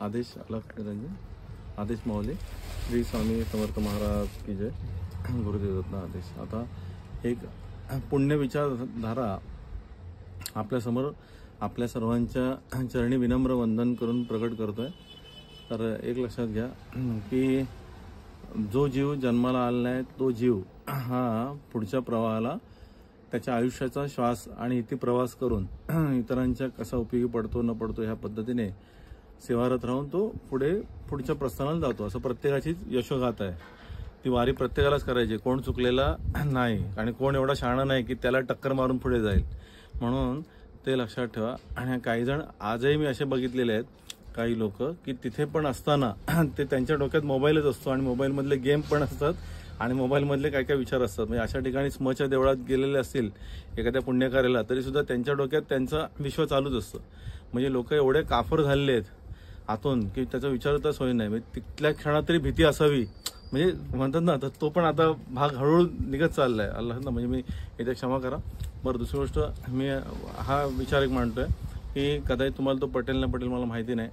आदेश अलग निरंजन आदेश माऊली श्री स्वामी समर्थ महाराज की जय. गुरुदेव दत्त आदेश. आता एक पुण्य विचारधारा आपल्यासमोर आपल्या सर्वांच्या चरणी विनम्र वंदन करून प्रकट करतोय. तर एक लक्षात घ्या की जो जीव जन्माला आला आहे तो जीव हा पुढच्या प्रवाहाला त्याच्या आयुष्याचा श्वास आणि इथे प्रवास करून इतरांच्या कसा उपयोगी पडतो न पडतो ह्या पद्धतीने सेवारत राहून तो पुढच्या प्रस्थानाला जातो. असं प्रत्येकाचीच यशोगाथा आहे. ती वारी प्रत्येकालाच करायची, कोण चुकलेला नाही आणि कोण एवढा शहाणा नाही की त्याला टक्कर मारून पुढे जाईल. म्हणून ते लक्षात ठेवा. आणि काही जण आजही मी असे बघितलेले आहेत, काही लोक की तिथे पण असताना ते त्यांच्या डोक्यात मोबाईलच असतो आणि मोबाईलमधले गेम पण असतात आणि मोबाईलमधले काय काय विचार असतात. म्हणजे अशा ठिकाणी स्मच्या देवळात गेलेले असतील एखाद्या पुण्यकार्याला तरी सुद्धा त्यांच्या डोक्यात त्यांचा विश्व चालूच असतं. म्हणजे लोक एवढे काफर झालेले आहेत आतून की त्याचा विचारच होई नाही. म्हणजे तिथल्या क्षणात तरी भीती असावी म्हणजे म्हणतात ना, तर तो पण आता भाग हळूहळू निघत चाललाय. अल्लाह ना, म्हणजे मी इथे क्षमा करा. बरं, दुसरी गोष्ट मी हा विचार एक मांडतोय की कदाचित तुम्हाला तो पटेल ना पटेल मला माहिती नाही,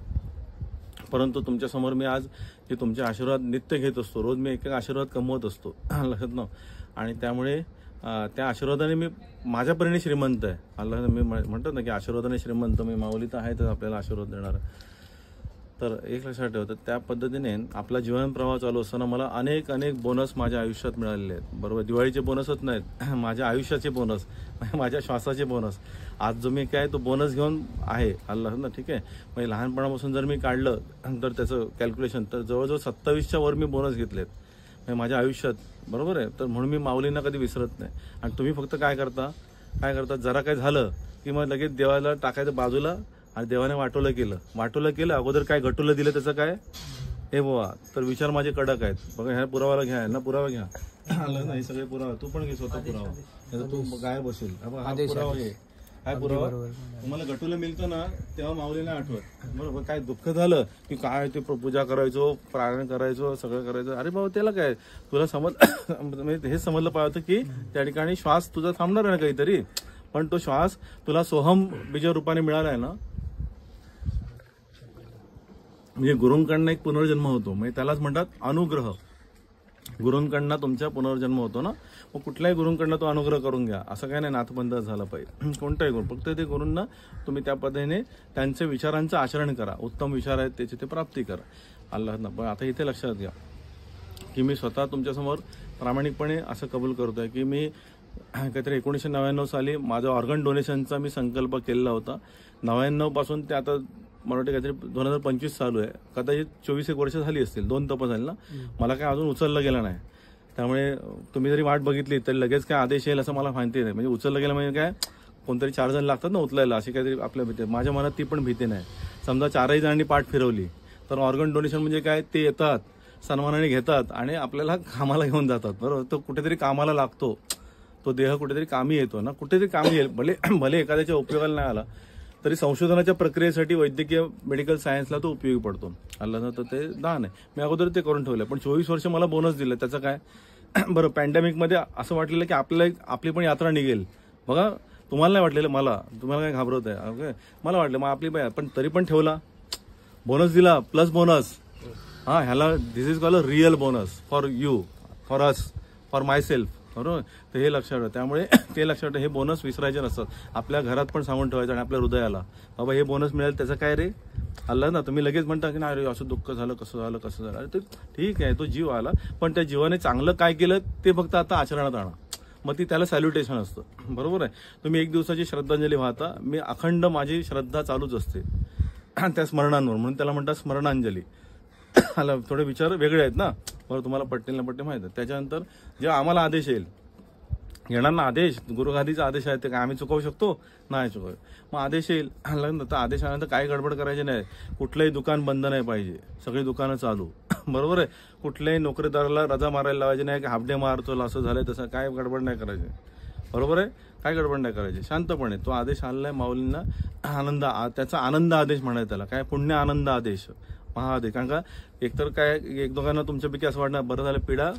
परंतु तुमच्यासमोर मी आज जे तुमचे आशीर्वाद नित्य घेत असतो, रोज मी एक एक आशीर्वाद कमवत असतो लक्षात ना. आणि त्यामुळे त्या आशीर्वादाने मी माझ्या परीने श्रीमंत आहे. अल्लाह मी म्हणतात ना की आशीर्वादाने श्रीमंत मी माऊली तर आहे तर आपल्याला आशीर्वाद देणार. तर एक लक्षात ठेवतं त्या पद्धतीने आपला जीवन प्रवाह चालू असताना मला अनेक बोनस माझ्या आयुष्यात मिळालेले आहेत. बरोबर, दिवाळीचे बोनसच नाहीत, माझ्या आयुष्याचे बोनस, माझ्या श्वासाचे बोनस. आज जो मी काय तो बोनस घेऊन आहे अल्लाह ना. ठीक आहे, म्हणजे लहानपणापासून जर मी काढलं तर त्याचं कॅल्क्युलेशन तर जवळजवळ 27च्या वर मी बोनस घेतलेत म्हणजे माझ्या आयुष्यात. बरोबर आहे. तर म्हणून मी माऊलींना कधी विसरत नाही. आणि तुम्ही फक्त काय करता जरा काय झालं की मग लगेच देवाला टाकायचं बाजूला आणि देवाने वाटोलं केलं अगोदर काय घटुलं दिलं त्याचं काय हे बुवा. तर विचार माझे कडक आहेत बघा. ह्या पुरावाला घ्या ना, पुरावा घ्या आलं ना, हे सगळे पुरावा तू पण घे स्वतः पुरावा. तू काय बसेल हा पुरावा घे. काय पुरावा तुम्हाला घटुलं मिळतं ना तेव्हा माऊलीला आठवत. बरोबर, काय दुःख झालं की काय ते पूजा करायचो, प्रार्थना करायचो, सगळं करायचं. अरे बाबा त्याला काय तुला म्हणजे हे समजलं पाहिजे की त्या ठिकाणी श्वास तुझा थांबणार आहे ना काहीतरी, पण तो श्वास तुला सोहम बीज रूपाने मिळाला आहे ना. म्हणजे गुरूंकडनं एक पुनर्जन्म होतो, म्हणजे त्यालाच म्हणतात अनुग्रह. गुरूंकडनं तुमचा पुनर्जन्म होतो ना. मग कुठल्याही गुरूंकडनं तो अनुग्रह करून घ्या, असं काही नाही नाथबंध झाला पाहिजे कोणताही गुरु. फक्त ते गुरूंना तुम्ही त्या पद्धतीने त्यांच्या विचारांचं आचरण करा, उत्तम विचार आहेत त्याची ते प्राप्ती करा अल्लाह ना. पण आता इथे लक्षात घ्या की मी स्वतः तुमच्यासमोर प्रामाणिकपणे असं कबूल करतोय की मी काहीतरी 1999 साली माझा ऑर्गन डोनेशनचा मी संकल्प केलेला होता. 99 पासून ते आता मला वाटतं काहीतरी 2025 चालू आहे. कदाचित 24 एक वर्ष झाली असतील, 2 तप झाली ना. मला काय अजून उचललं गेलं नाही. त्यामुळे तुम्ही जरी वाट बघितली तरी लगेच काय आदेश येईल असं मला माहिती नाही. म्हणजे उचललं गेलं म्हणजे काय कोणतरी 4 जण लागतात ना उचलायला, अशी काहीतरी आपल्या भीती. माझ्या मनात ती पण भीती नाही. समजा 4ही जणांनी पाठ फिरवली तर ऑर्गन डोनेशन म्हणजे काय, ते येतात सन्मानाने घेतात आणि आपल्याला कामाला घेऊन जातात. बरोबर, तो कुठेतरी कामाला लागतो, तो देह कुठेतरी कामी येतो ना, कुठेतरी कामी येईल. भले एखाद्याच्या उपयोगाला नाही आला तरी संशोधनाच्या प्रक्रियेसाठी वैद्यकीय मेडिकल सायन्सला तो उपयोगी पडतो अल्लाह. तर ते दान आहे, मी अगोदर ते करून ठेवलं. पण 24 वर्ष मला बोनस दिलं त्याचं काय. बरं, पॅन्डेमिकमध्ये असं वाटलेलं की आपली पण यात्रा निघेल बघा. तुम्हाला नाही वाटलेलं, तुम्हाला काय घाबरत आहे ओके. मला वाटलं मग आपली पण तरी पण ठेवला, बोनस दिला प्लस बोनस. हा, ह्याला this is called a real bonus for you, for us, for myself. बरोबर, तर हे लक्षात ठेवा. त्यामुळे ते लक्षात ठेवा, हे बोनस विसरायचे नसतात. आपल्या घरात पण सांगून ठेवायचं आणि आपल्या हृदयाला बाबा हे बोनस मिळेल त्याचं काय रे अल्लाह ना. तुम्ही लगेच म्हणता की नाही रे असं दुःख झालं, कसं झालं. अरे ते ठीक आहे, तो जीव आला, पण त्या जीवाने चांगलं काय केलं ते फक्त आता आचरणात आणा. मग ती त्याला सॅल्युटेशन असतं. बरोबर आहे. तुम्ही 1 दिवसाची श्रद्धांजली वाहता, मी अखंड माझी श्रद्धा चालूच असते त्या स्मरणांवर, म्हणून त्याला म्हणतात स्मरणांजली. आला थोडे विचार वेगळे आहेत ना. बरं, तुम्हाला पटेल ना पटेल माहिती आहे. त्याच्यानंतर जेव्हा आम्हाला आदेश येणार ना, आदेश गुरुगादीचा आदेश आहे ते काय आम्ही चुकवू शकतो नाही चुकवू. मग आदेश येईल तर आदेश आल्यानंतर काही गडबड करायची नाही. कुठलंही दुकान बंद नाही पाहिजे, सगळी दुकानं चालू. बरोबर आहे. कुठल्याही नोकरीदाराला रजा मारायला लावायची नाही की हाफ डे मारतो असं झालंय तसं काय गडबड नाही करायची. बरोबर आहे, काय गडबड नाही करायची. शांतपणे तो आदेश आलाय माऊलींना. आनंद, त्याचा आनंद आदेश म्हणायचं त्याला. काय पुण्य आनंद आदेश, महाआदेश. कारण का एकतर काय एक दोघांना तुमच्यापैकी असं वाटणार बरं झालं पिढा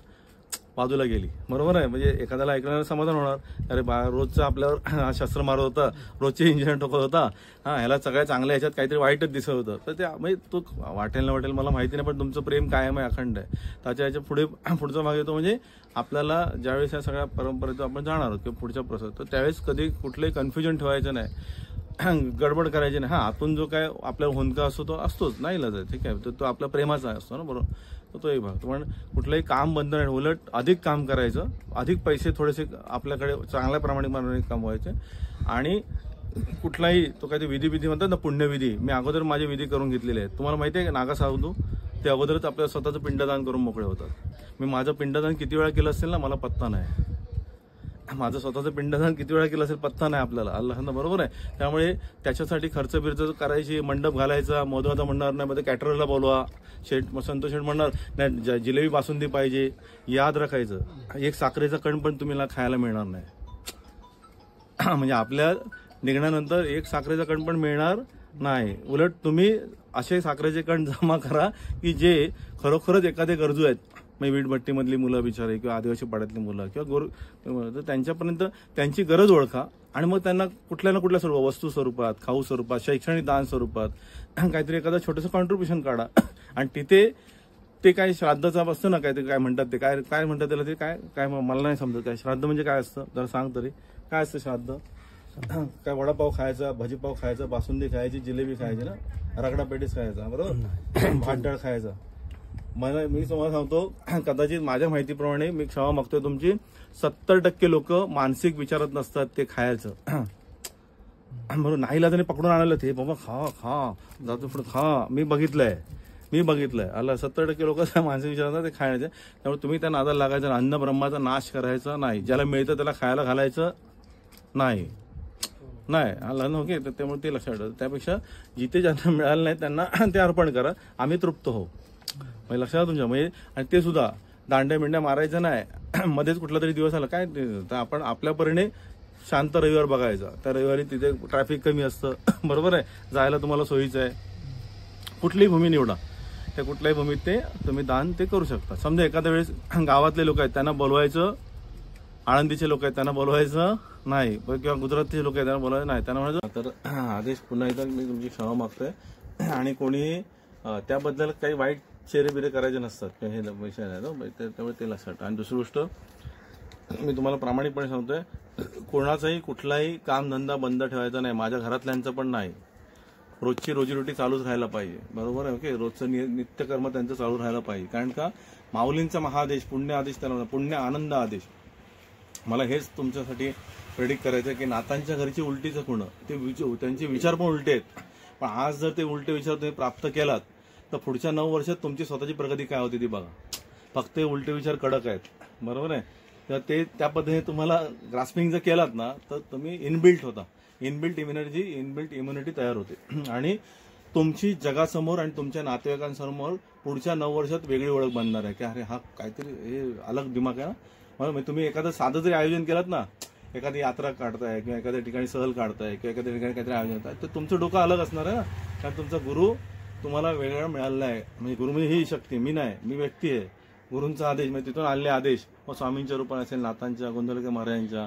बाजूला गेली, बरोबर आहे. म्हणजे एखाद्याला ऐकण्याला समाधान होणार, अरे रोजचं आपल्यावर शस्त्र मारत होता, रोजचे इंजिन ठोकत होता, ह्याला सगळ्या चांगल्या ह्याच्यात काहीतरी वाईटच दिसत होतं. तर ते म्हणजे तो वाटेल ना वाटेल मला माहिती नाही, पण तुमचं प्रेम कायम आहे, अखंड आहे. त्याच्या ह्याच्या पुढचा भाग येतो म्हणजे आपल्याला ज्यावेळेस या सगळ्या परंपरेतून आपण जाणार आहोत किंवा पुढच्या प्रसाद, तर त्यावेळेस कधी कुठलंही कन्फ्युजन ठेवायचं नाही, गडबड करायची नाही. आतून जो काय आपल्याला हुंदका असतो तो असतोच, नाही इलाज आहे, ठीक आहे. तो आपला प्रेमाचा असतो ना, बरोबर. तो एक भाग. पण कुठलंही काम बंद नाही, उलट अधिक काम करायचं, अधिक पैसे थोडेसे आपल्याकडे चांगल्या प्रामाणिकपणाने कमवायचे. आणि कुठलाही तो काही विधी म्हणतात ना, पुण्यविधी, मी अगोदर माझे विधी करून घेतलेले आहेत. तुम्हाला माहिती आहे की नागा साधू ते अगोदरच आपल्या स्वतःचं पिंडदान करून मोकळे होतात. मी माझं पिंडदान किती वेळा केलं असेल ना, मला पत्ता नाही. माझं स्वतःचं पिंडदान किती वेळा केलं असेल पत्ता नाही आपल्याला, अल्लाहनं, बरोबर आहे. त्यामुळे त्याच्यासाठी खर्च बिर्च करायची, मंडप घालायचा, मोदवादा म्हणणार नाही, मध्ये कॅटररला बोलवा, संतोष शेठ म्हणणार नाही, जिलेबी बासुंदी पाहिजे. याद राखायचं, एक साखरेचा कण पण तुम्ही खायला मिळणार नाही. म्हणजे आपल्या निघण्यानंतर एक साखरेचा कण पण मिळणार नाही. उलट तुम्ही असे साखरेचे कण जमा करा की जे खरोखरच एखादे गरजू आहेत, म्हणजे वीटभट्टीमधली मुलं बिचारे किंवा आदिवासी पाड्यातली मुलं किंवा त्यांच्यापर्यंत त्यांची गरज ओळखा आणि मग त्यांना कुठल्या ना कुठल्या स्वरूपात, वस्तू स्वरूपात, खाऊ स्वरूपात, शैक्षणिक दान स्वरूपात काहीतरी एखादं छोटंसं कॉन्ट्रीब्युशन काढा. आणि तिथे ते काय श्राद्धाचा असतं ना, काहीतरी काय म्हणतात, ते काय म्हणतात त्याला, ते काय काय मला नाही समजत. काय श्राद्ध म्हणजे काय असतं जरा सांग तरी, काय असतं श्राद्ध? काय वडापाव खायचा, भाजीपाव खायचा, बासुंदी खायची, जिलेबी खायची ना, रगडा पेटीस खायचा, बरोबर, भातडाळ खायचा. मी तुम्हाला सांगतो, कदाचित माझ्या माहितीप्रमाणे, मी क्षमा मागतोय तुमची, 70% लोक मानसिक विचारत नसतात ते खायचं, बरोबर. नाहीला त्याने पकडून आणलं ते, बाबा खा जातो पुढे खा. मी बघितलंय आला 70% लोक मानसिक विचारतात ते खायचे. त्यामुळे तुम्ही त्या नादाला लागायचं, अन्न ब्रह्माचा नाश करायचा नाही, ज्याला मिळतं त्याला खायला घालायचं नाही आला ना, ओके. त्यामुळे ते लक्षात ठेवा. त्यापेक्षा जिथे ज्यांना मिळालं नाही त्यांना ते अर्पण करा, आम्ही तृप्त हो, म्हणजे लक्षात तुमच्या. म्हणजे आणि ते सुद्धा दांड्या मिंड्या मारायचं नाही, मध्येच कुठला तरी दिवस आला काय तर आपण आपल्या परीने शांत रविवार बघायचा. त्या रविवारी तिथे ट्रॅफिक कमी असतं, बरोबर आहे, जायला तुम्हाला सोयीचं आहे. कुठलीही भूमी निवडा, त्या कुठल्याही भूमीत ते तुम्ही दान ते करू शकता. समजा एखाद्या वेळेस गावातले लोक आहेत त्यांना बोलवायचं, आळंदीचे लोक आहेत त्यांना बोलवायचं नाही, किंवा गुजरातचे लोक आहेत त्यांना बोलवायचं नाही, त्यांना म्हणायचं. तर आदेश पुन्हा एकदा मी तुमची क्षमा मागतोय. आणि कोणी त्याबद्दल काही वाईट चेहरे करायचे नसतात, हे विषय नाही, त्यामुळे ते लक्षात. आणि दुसरी गोष्ट मी तुम्हाला प्रामाणिकपणे सांगतोय, कोणाचाही कुठलाही कामधंदा बंद ठेवायचा नाही, माझ्या घरातल्यांचं पण नाही. रोजची रोजीरोटी चालूच राहायला पाहिजे, बरोबर आहे, ओके. रोजचं नित्यकर्म त्यांचं चालू राहायला पाहिजे. कारण का माऊलींचा महाआदेश, पुण्य आदेश त्याला, पुण्य आनंद आदेश. मला हेच तुमच्यासाठी प्रेडिक्ट करायचं की नातांच्या घरची उलटीचं खुणं, त्यांचे विचार पण उलटे आहेत. पण आज जर ते उलटे विचार तुम्ही प्राप्त केलात तर पुढच्या 9 वर्षात तुमची स्वतःची प्रगती काय होती ती बघा. फक्त उलटे विचार कडक आहेत, बरोबर आहे. तर ते त्या पद्धतीने तुम्हाला ग्रास्पिंग जर केलात ना, तर तुम्ही इनबिल्ट इम्युनिटी तयार होते. आणि तुमची जगासमोर आणि तुमच्या नातेवाईकांसमोर पुढच्या 9 वर्षात वेगळी ओळख बनणार आहे की अरे हा काहीतरी हे अलग दिमाग आहे ना. तुम्ही एखादं साधं जरी आयोजन केलात ना, एखादी यात्रा काढताय किंवा एखाद्या ठिकाणी सहल काढताय किंवा एखाद्या ठिकाणी काहीतरी आयोजन होत आहे, तर तुमचं डोकं अलग असणार आहे ना. कारण तुमचा गुरु तुम्हाला वेगळा मिळालेला आहे. म्हणजे गुरु म्हणजे ही शक्ती, मी नाही, मी व्यक्ती आहे. गुरूंचा आदेश म्हणजे तिथून आलेले आदेश, मग स्वामींच्या रूपाने असेल, नाथांच्या, गोंधळकर महाराजांच्या,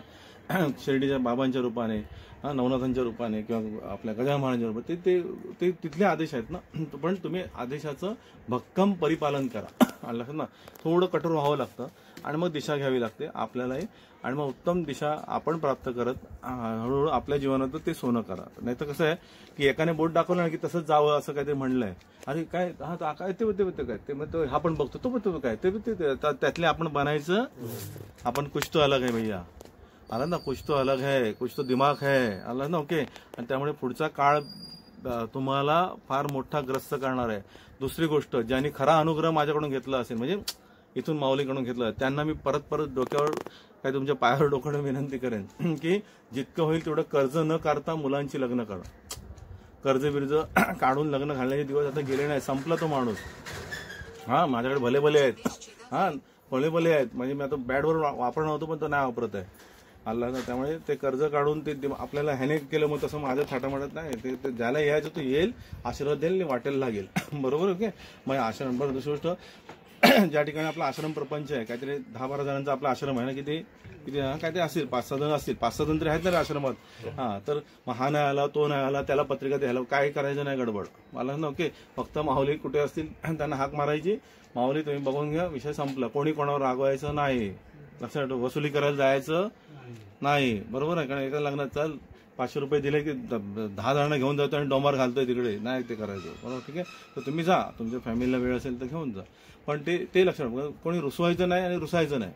शिर्डीच्या बाबांच्या रूपाने, नवनाथांच्या रूपाने किंवा आपल्या गजानन महाराजांच्या रूपाने, ते तिथले आदेश आहेत ना. पण तुम्ही आदेशाचं भक्कम परिपालन करा, आलं ना. थोडं कठोर व्हावं लागतं आणि मग दिशा घ्यावी लागते आपल्यालाही. आणि मग उत्तम दिशा आपण प्राप्त करत हळूहळू आपल्या जीवनात ते सोनं करा. नाही तर कसं आहे की एकाने बोट दाखवलं ना की तसंच जावं असं काहीतरी म्हणलंय, अरे काय काय ते काय ते मग हा पण बघतो तो काय ते त्यातले आपण बनायचं. आपण कुछ तो अलग है भैया, आला ना, कुछ तो अलग है, कुछ तो दिमाग है, आला ना, ओके. आणि त्यामुळे पुढचा काळ तुम्हाला फार मोठा ग्रस्त करणार आहे. दुसरी गोष्ट, ज्यांनी खरा अनुग्रह माझ्याकडून घेतला असेल, म्हणजे इथून माऊलीकडून घेतलं, त्यांना मी परत डोक्यावर काय तुमच्या पायावर डोकवणं विनंती करेन की जितकं होईल तेवढं कर्ज न काढता मुलांची लग्न करा. कर्ज बिर्ज काढून लग्न घालण्याचे दिवस आता गेले नाही, संपला तो माणूस. माझ्याकडे भले आहेत, भले आहेत, म्हणजे मी आता बॅडवर वापरणं होतो पण तो नाही वापरत आहे, आला ना. त्यामुळे ते कर्ज काढून ते आपल्याला ह्याने केलं, मग तसं माझ्या थाटामाटात नाही. ते ज्याला यायचं तो येईल, आशीर्वाद देईल, वाटेल लागेल, बरोबर, ओके. मग आशीर्वाद. बरं, दुसरी गोष्ट, ज्या ठिकाणी आपला आश्रम प्रपंच आहे, काहीतरी 10-12 जणांचा आपला आश्रम आहे ना, किती काहीतरी असतील, 5-6 जण असतील, 5-6 जण तरी आहेत ना आश्रमात. तर मग हा नाही आला, तो नाही आला, त्याला पत्रिका द्यायला, काय करायचं नाही गडबड मला ना. ओके, फक्त माऊली कुठे असतील त्यांना हाक मारायची, माऊली तुम्ही बघून घ्या, विषय संपला. कोणी कोणावर रागवायचं नाही, लक्षात ठेव. वसुली करायला जायचं नाही, बरोबर आहे. कारण एका लग्नात चल 500 रुपये दिले की 10 जणांना घेऊन जातो आणि डोंबार घालतोय तिकडे, नाही ते करायचं, बरोबर. ठीक आहे, तर तुम्ही जा, तुमच्या फॅमिलीला वेळ असेल तर घेऊन जा, पण ते लक्षात, कोणी रुसवायचं नाही आणि रुसायचं नाही.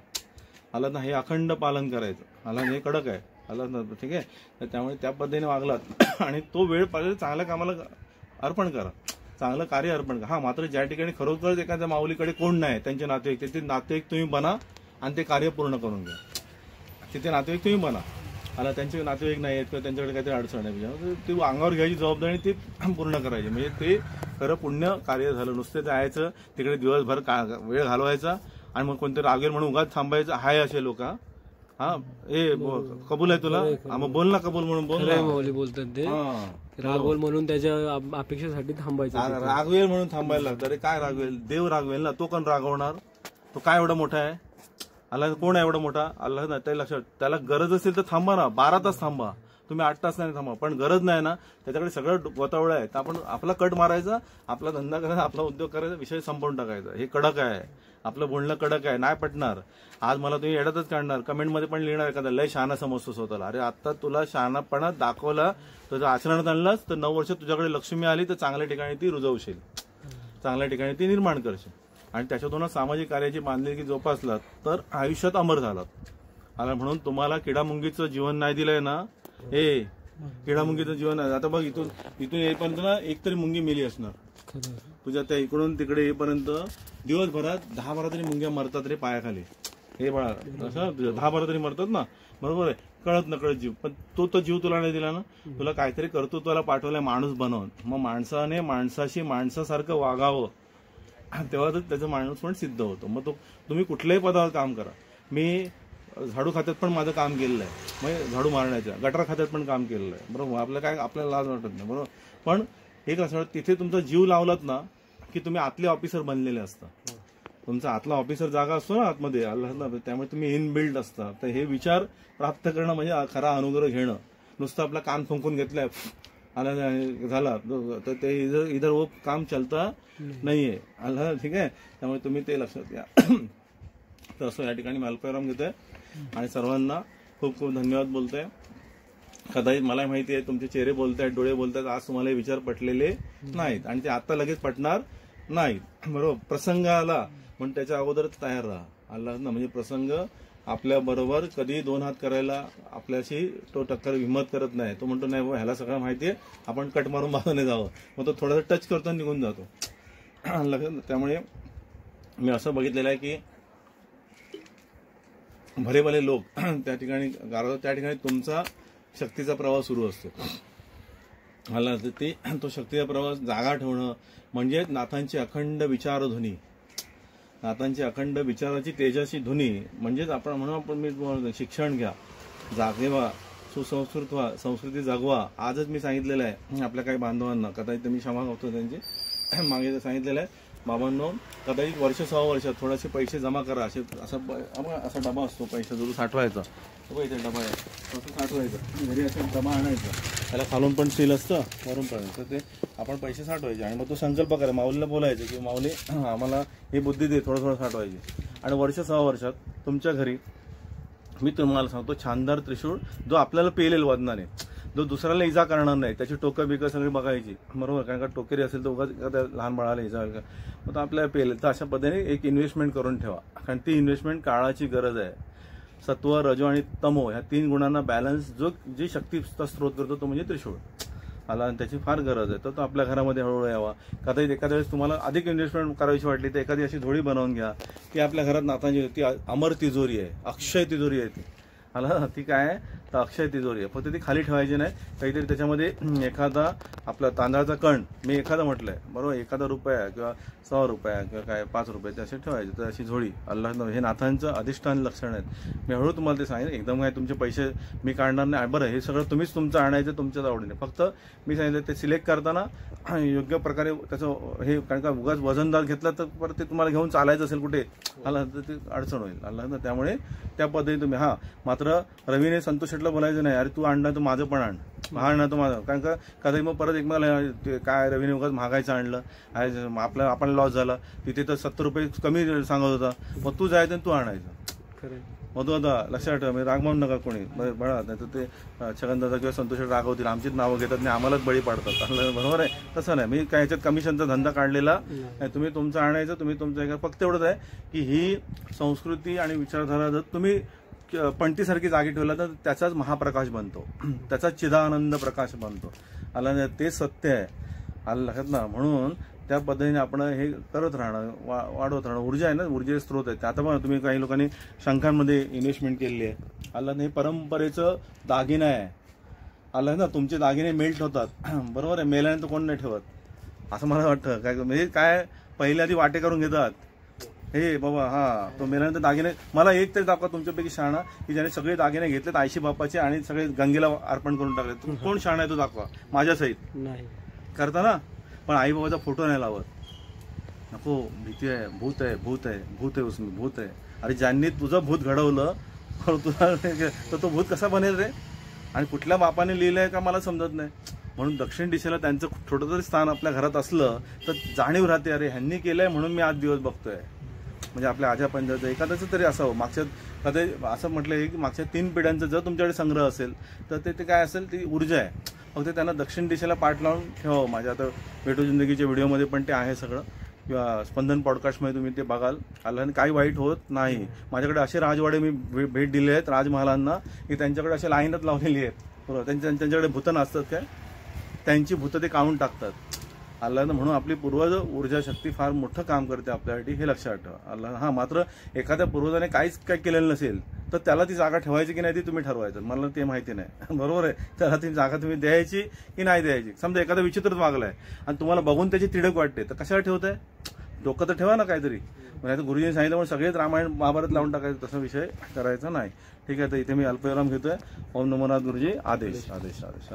आला ना, हे अखंड पालन करायचं. आला हे कडक आहे, आला ना, ठीक आहे. तर त्यामुळे त्या पद्धतीने वागलात आणि तो वेळ पाहिजे चांगल्या कामाला अर्पण करा, चांगलं कार्य अर्पण करा. हा, मात्र ज्या ठिकाणी खरोखरच एखाद्या माऊलीकडे कोण नाही, त्यांचे नातेवाईक, तिथे नातेवाईक तुम्ही बना आणि ते कार्य पूर्ण करून घ्या. तिथे नातेवाईक तुम्ही बना. आला त्यांचे नातेवाईक नाही आहेत किंवा त्यांच्याकडे काहीतरी अडचण आहे, म्हणजे ती अंगावर घ्यायची जबाबदारी ती पूर्ण करायची. म्हणजे ते खरं पुण्य कार्य झालं. नुसते जायचं तिकडे दिवसभर वेळ घालवायचा आणि मग कोणते रागेल म्हणून उगाच थांबायचं, हाय असे लोक. हा, ए कबूल आहे तुला, मग बोल ना, कबूल म्हणून बोल. माऊली बोलतात ते रागवेल म्हणून त्याच्या अपेक्षेसाठी थांबायचं, रागवेल म्हणून थांबायला लागतं. अरे काय रागवेल, देव रागवेल ना, तो कोण रागवणार, तो काय एवढा मोठा आहे, अल्लाह कोण आहे एवढा मोठा, अल्लाह ना. त्या लक्षात, त्याला गरज असेल तर थांबा ना, 12 तास थांबा तुम्ही, 8 तास नाही थांबा, पण गरज नाही ना, त्याच्याकडे सगळं गोतावळं आहे. तर आपण आपला कट मारायचा, आपला धंदा करायचा, आपला उद्योग करायचा, विषय संपवून टाकायचा. हे कडक आहे, आपलं बोलणं कडक आहे, नाही पटणार. आज मला तुम्ही येड्यातच काढणार, कमेंटमध्ये पण लिहिणार एखादा लय शहाणा समजतो स्वतःला. अरे आता तुला शहाणापणा दाखवला, तुझ्या आचरणात आणलास तर 9 वर्ष तुझ्याकडे लक्ष्मी आली तर चांगल्या ठिकाणी ती रुजवशील, चांगल्या ठिकाणी ती निर्माण करशील आणि त्याच्यातून सामाजिक कार्याची बांधिलकी जोपासलात तर आयुष्यात अमर झालात. आला म्हणून तुम्हाला किडामुंगीचं जीवन नाही दिलंय ना, हे किडामुंगीचं जीवन आहे. आता बघ, इथून येईपर्यंत ना एकतरी मुंगी मेली असणार तुझ्या, त्या इकडून तिकडे येईपर्यंत दिवसभरात 10-12 तरी मुंग्या मरतात रे पायाखाली. हे बाळा, असं 10-12 तरी मरतात ना, बरोबर आहे. कळत नकळत जीव, पण तो जीव तुला नाही दिला ना, तुला काहीतरी कर्तृत्वाला पाठवलाय माणूस बनवून. मग माणसाने माणसाशी माणसासारखं वागावं, तेव्हा तर त्याचं माणूस पण सिद्ध होतो. मग तुम्ही कुठल्याही पदावर काम करा. मी झाडू खात्यात पण माझं काम केलेलं आहे, म्हणजे झाडू मारण्याच्या, गटार खात्यात पण काम केलेलं आहे, बरोबर. आपल्याला लाज वाटत नाही, बरोबर. पण एक असं तिथे तुमचा जीव लावलात ना की तुम्ही आतले ऑफिसर बनलेले असता. तुमचा आतला ऑफिसर जागा असतो ना आतमध्ये, अल्लाह, त्यामुळे तुम्ही इनबिल्ड असता. तर हे विचार प्राप्त करणं म्हणजे खरा अनुग्रह घेणं. नुसतं आपला कान फुंकून घेतलाय आला झाला तर ते इधर वो काम चलता नाहीये, आला, ठीक आहे. त्यामुळे तुम्ही ते लक्षात घ्या. तर असं या ठिकाणी मी अल्पविराम घेतोय आणि सर्वांना खूप खूप धन्यवाद बोलतोय. कदाचित मला माहिती आहे तुमचे चेहरे बोलतायत, डोळे बोलतायत, आज तुम्हाला हे विचार पटलेले नाहीत आणि ते आता लगेच पटणार नाहीत, बरोबर. प्रसंग आला म्हणून त्याच्या अगोदरच तयार राहा, आला ना. म्हणजे प्रसंग आपल्या बरोबर कधी 2 हात करायला आपल्याशी तो टक्कर हिंमत करत नाही. तो म्हणतो नाही बाबा, ह्याला सगळं माहिती आहे, आपण कट मारून बाजूने जावं. मग तो थोडासा टच करतो आणि निघून जातो. त्यामुळे मी असं बघितलेलं आहे की भले भले लोक त्या ठिकाणी गारवतात, त्या ठिकाणी तुमचा शक्तीचा प्रवास सुरू असतो. मला तो शक्तीचा प्रवास जागा ठेवणं म्हणजे नाथांची अखंड विचारध्वनी, नाथांची अखंड विचाराची तेजाची ध्वनी. म्हणजेच आपण म्हणून मी शिक्षण घ्या, जागेवा, सुसंस्कृत व्हा, संस्कृती जगवा. आजच मी सांगितलेलं आहे आपल्या काही बांधवांना, कदाचित मी क्षमा करतो त्यांचे, मागे सांगितलेलं आहे बाबांनो, कदाचित वर्ष 6 वर्षात थोडेसे पैसे जमा करा. असा डबा असतो पैसा जरूर साठवायचा, इथे डबा आहे, असं साठवायचं, घरी असं डबा आणायचा, त्याला खालून पण सील असतं, वरून पण. तर ते आपण पैसे साठवायचे आणि मग तो संकल्प करा, माऊलीला बोलायचं की माऊली आम्हाला ही बुद्धी दे, थोडं साठवायची. आणि वर्ष 6 वर्षात तुमच्या घरी मी तुम्हाला सांगतो छानदार त्रिशूळ, जो आपल्याला पेलेल वजनाने, जो दुसऱ्याला इजा करणार नाही, त्याची टोकं बिकं सगळी बघायची, बरोबर. कारण का टोकेरी असेल तर उगाच लहान बाळाला इजा होईल का, मग आपल्याला पेलेल. तर अशा पद्धतीने एक इन्व्हेस्टमेंट करून ठेवा, कारण ती इन्व्हेस्टमेंट काळाची गरज आहे. सत्व, रजो आणि तमो ह्या 3 गुणांना बॅलन्स जी शक्तीचा स्रोत करतो तो म्हणजे त्रिशूळ आला, आणि त्याची फार गरज आहे. तर तो आपल्या घरामध्ये हळूहळू यावा. कदाचित एखाद्या वेळेस तुम्हाला अधिक इन्व्हेस्टमेंट करायची वाटली तर एखादी अशी झोळी बनवून घ्या की आपल्या घरात नाथांची ती अमर तिजोरी आहे, अक्षय तिजोरी आहे ती, आला ती काय आहे तर अक्षय तिजोरी आहे. फक्त ती खाली ठेवायची नाही, काहीतरी त्याच्यामध्ये एखादा आपला तांदळाचा कण मी एखादा म्हटलंय बरोबर, एखादा रुपया किंवा 100 रुपया किंवा काय 5 रुपये ते असे ठेवायचे. तर अशी झोळी अल्लाह हे नाथांचं अधिष्ठान लक्षण आहेत. मी हळू तुम्हाला ते सांगितलं, एकदम काय तुमचे पैसे मी काढणार नाही. बरं हे सगळं तुम्हीच तुमचं आणायचं तुमच्याच आवडीने. फक्त मी सांगितलं ते सिलेक्ट करताना योग्य प्रकारे त्याचं हे, कारण का उगाच वजनदार घेतला तर परत ते तुम्हाला घेऊन चालायचं असेल कुठे आला तर ते अडचण होईल अल्लाह. त्यामुळे त्या पद्धतीने तुम्ही मात्र रवीने संतोष शेटला बोलायचं नाही, अरे तू आणणार तर माझं पण आण, हा आणणार तो माझं. कारण का कधी मग परत एकमेकाला काय रवीने उगाच महागायचं आणलं, आपल्याला आपण लॉस झाला. तिथे तर 70 रुपये कमी सांगत होता, मग तू जायचं आणि तू आणायचं. मग तू आता लक्षात ठेवा, मी राग म्हणू नका कोणी बळा, नाही तर ते छगनदादा किंवा संतोष रागवतील, आमचीच नावं घेतात आणि आम्हालाच बळी पाडतात. बरोबर आहे, तसं नाही. मी काय याच्यात कमिशनचा धंदा काढलेला नाही. तुम्ही तुमचं आणायचं, तुम्ही तुमचं. फक्त एवढंच आहे की ही संस्कृती आणि विचारधारा जर तुम्ही पणतीसारखी जागी ठेवला तर त्याचाच महाप्रकाश बनतो, त्याचा चिदानंद प्रकाश बनतो. आला ते सत्य आहे आलं लक्षात ना. म्हणून त्या पद्धतीने आपण हे करत राहणं, वाढवत राहणं. ऊर्जा आहे ना, ऊर्जेचे स्रोत आहेत. आता पण तुम्ही काही लोकांनी शंखांमध्ये इन्व्हेस्टमेंट केलेली आहे. आलं हे परंपरेचं दागिनं आहे आलं ना. तुमचे दागिने मेल्ट होतात बरोबर आहे, मेल्यानंतर कोण नाही ठेवत असं मला वाटतं. काय म्हणजे काय पहिले आधी वाटे करून घेतात, हे बाबा तो मेल्यानंतर दागिने. मला एक तरी दाखवा तुमच्यापैकी शहाणा की ज्याने सगळे दागिने घेतलेत आयशी बापाचे आणि सगळे गंगेला अर्पण करून टाकले. कोण शहाणा आहे तो दाखवा माझ्या सहित. नाही करता ना, पण आई बाबाचा फोटो नाही लावत. नको, भीती आहे, भूत आहे, भूत आहे, भूत आहे, उसमें भूत आहे. अरे ज्यांनी तुझं भूत घडवलं तुला तर तो भूत कसा बनेल रे. आणि कुठल्या बापाने लिहिलंय का मला समजत नाही. म्हणून दक्षिण दिशेला त्यांचं छोटं तरी स्थान आपल्या घरात असलं तर जाणीव राहते, अरे ह्यांनी केलंय म्हणून मी आज दिवस बघतोय. म्हणजे आपल्या आजा पंजाचं एखाद्याचं तरी असावं. मागच्या कधी असं म्हटलंय की मागच्या 3 पिढ्यांचा जर तुमच्याकडे संग्रह असेल तर ते काय असेल, ती ऊर्जा आहे. फक्त त्यांना दक्षिण दिशेला पाठ लावून ठेवावं. माझ्या आता भेटू जिंदगीच्या व्हिडिओमध्ये पण ते आहे सगळं, किंवा स्पंदन पॉडकास्टमध्ये तुम्ही ते बघाल. आलं काही वाईट होत नाही. माझ्याकडे असे राजवाडे मी भेट दिले आहेत राजमहालांना की त्यांच्याकडे असे लाईनच लावलेली आहेत. बरोबर, त्यांच्याकडे भूतं नसतात काय, त्यांची भूतं ते काढून टाकतात. अल्लाह. म्हणून आपली पूर्वज ऊर्जा शक्ती फार मोठं काम करते आपल्यासाठी, हे लक्षात ठेवा. अल्लाह. मात्र एखाद्या पूर्वजाने काहीच काय केलेलं नसेल तर त्याला ती जागा ठेवायची की नाही ती तुम्ही ठरवायचं, मला ते माहिती नाही. बरोबर आहे, त्याला ती जागा तुम्ही द्यायची की नाही द्यायची. समजा एखादा विचित्रच वागलाय आणि तुम्हाला बघून त्याची तिडक वाटते तर कशाला ठेवताय, डोकं तर ठेवा ना काहीतरी. नाही तर गुरुजींनी सांगितलं म्हणून सगळेच रामायण महाभारत लावून टाकायचं, तसा विषय करायचा नाही. ठीक आहे, तर इथे मी अल्पविराम घेतोय. ओम नमो नाथ गुरुजी. आदेश आदेश आदेश.